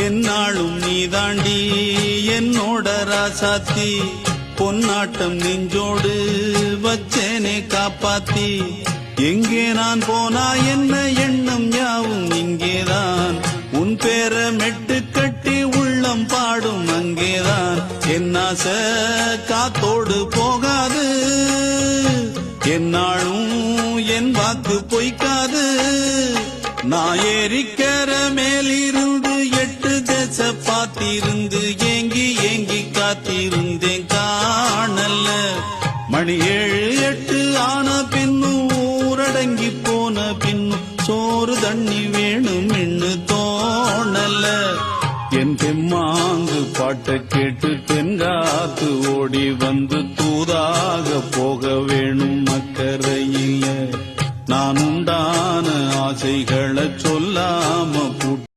என்னாலும் நீதாண்டி என்னோட ராசாத்தி பொன்னாட்டம் நெஞ்சோடு வச்சேனே காப்பாத்தி எங்கே நான் போனா என்ன எண்ணம் யாவும் இங்கேதான் உன் பேர மெட்டு கட்டி உள்ளம் பாடும் அங்கேதான் என்னாச காத்தோடு போகாது என்னாலும் என் வாக்கு பொய்க்காது நான் ஏறிக்கிற மேலிருந்து 8 தேச பார்த்திருந்து ஏங்கி ஏங்கி காத்திருந்தேன் காணல்ல மணி 7 8 ஆன பின்னும் ஊரடங்கி போன பின்னும் சோறு தண்ணி வேணும் என்று தோணல என் தெம்மாங்கு பாட்டை கேட்டு தென்காத்து ஓடி வந்து தூதாக போக வேணும் அக்கறையில நான் உண்டான ஆசைகளை சொல்லாம